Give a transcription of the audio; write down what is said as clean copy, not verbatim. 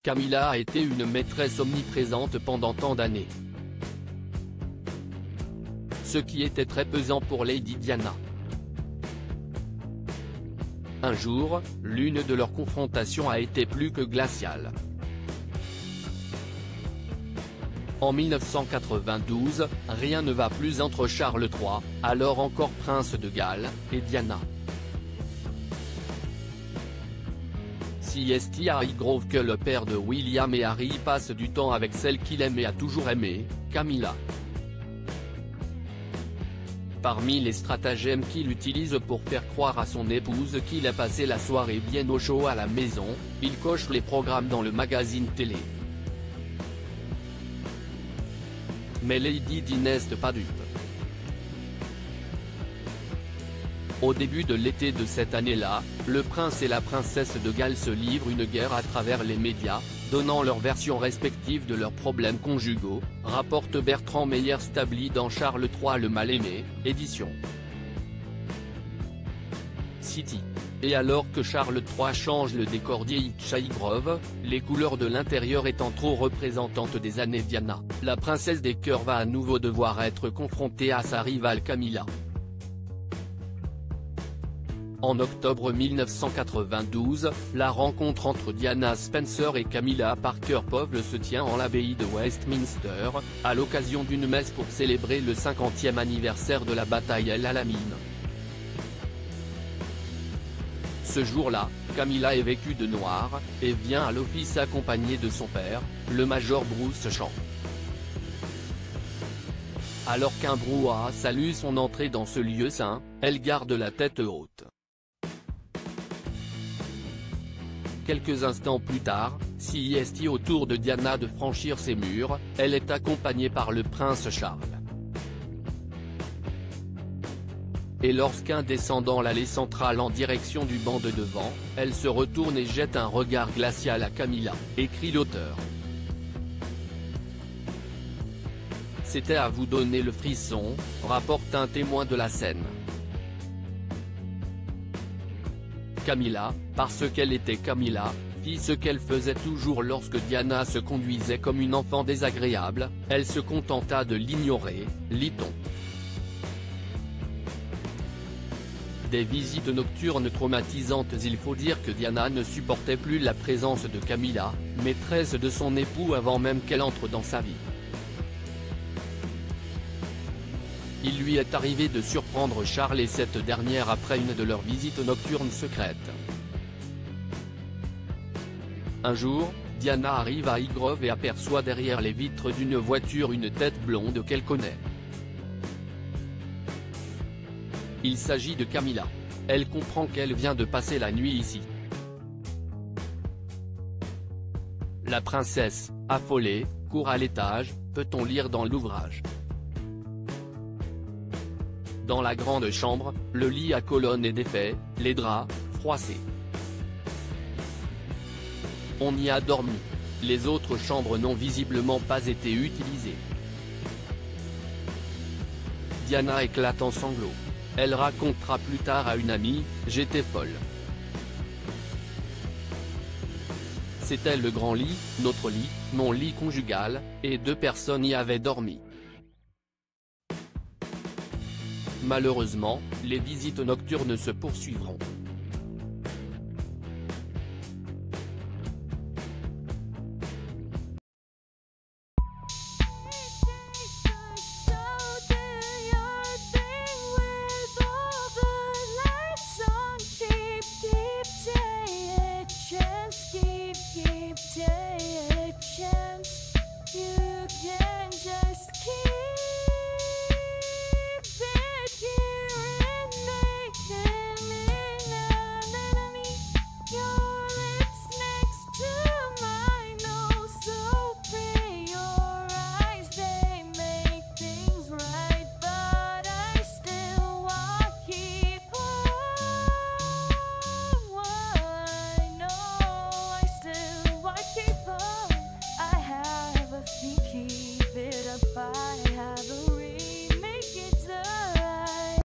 Camilla a été une maîtresse omniprésente pendant tant d'années. Ce qui était très pesant pour Lady Diana. Un jour, l'une de leurs confrontations a été plus que glaciale. En 1992, rien ne va plus entre Charles III, alors encore prince de Galles, et Diana. Si est à Highgrove que le père de William et Harry passe du temps avec celle qu'il aime et a toujours aimé, Camilla. Parmi les stratagèmes qu'il utilise pour faire croire à son épouse qu'il a passé la soirée bien au chaud à la maison, il coche les programmes dans le magazine télé. Mais Lady Di n'est pas dupe. Au début de l'été de cette année-là, le prince et la princesse de Galles se livrent une guerre à travers les médias, donnant leurs versions respectives de leurs problèmes conjugaux, rapporte Bertrand Meyer Stably dans Charles III le mal-aimé, édition City. Et alors que Charles III change le décor d'H. Highgrove, les couleurs de l'intérieur étant trop représentantes des années Diana, la princesse des cœurs va à nouveau devoir être confrontée à sa rivale Camilla. En octobre 1992, la rencontre entre Diana Spencer et Camilla Parker Powell se tient en l'abbaye de Westminster, à l'occasion d'une messe pour célébrer le 50e anniversaire de la bataille El Alamein. Ce jour-là, Camilla est vêtue de noir, et vient à l'office accompagnée de son père, le major Bruce Champ. Alors qu'un brouhaha salue son entrée dans ce lieu saint, elle garde la tête haute. Quelques instants plus tard, si est au tour de Diana de franchir ses murs, elle est accompagnée par le prince Charles. Et lorsqu'un descendant l'allée centrale en direction du banc de devant, elle se retourne et jette un regard glacial à Camilla, écrit l'auteur. C'était à vous donner le frisson, rapporte un témoin de la scène. Camilla, parce qu'elle était Camilla, fit ce qu'elle faisait toujours lorsque Diana se conduisait comme une enfant désagréable, elle se contenta de l'ignorer, lit-on. Des visites nocturnes traumatisantes. Il faut dire que Diana ne supportait plus la présence de Camilla, maîtresse de son époux avant même qu'elle entre dans sa vie. Il lui est arrivé de surprendre Charles et cette dernière après une de leurs visites nocturnes secrètes. Un jour, Diana arrive à Highgrove et aperçoit derrière les vitres d'une voiture une tête blonde qu'elle connaît. Il s'agit de Camilla. Elle comprend qu'elle vient de passer la nuit ici. La princesse, affolée, court à l'étage, peut-on lire dans l'ouvrage. Dans la grande chambre, le lit à colonnes est défait, les draps, froissés. On y a dormi. Les autres chambres n'ont visiblement pas été utilisées. Diana éclate en sanglots. Elle racontera plus tard à une amie, « J'étais folle. C'était le grand lit, notre lit, mon lit conjugal, et 2 personnes y avaient dormi. » Malheureusement, les visites nocturnes se poursuivront.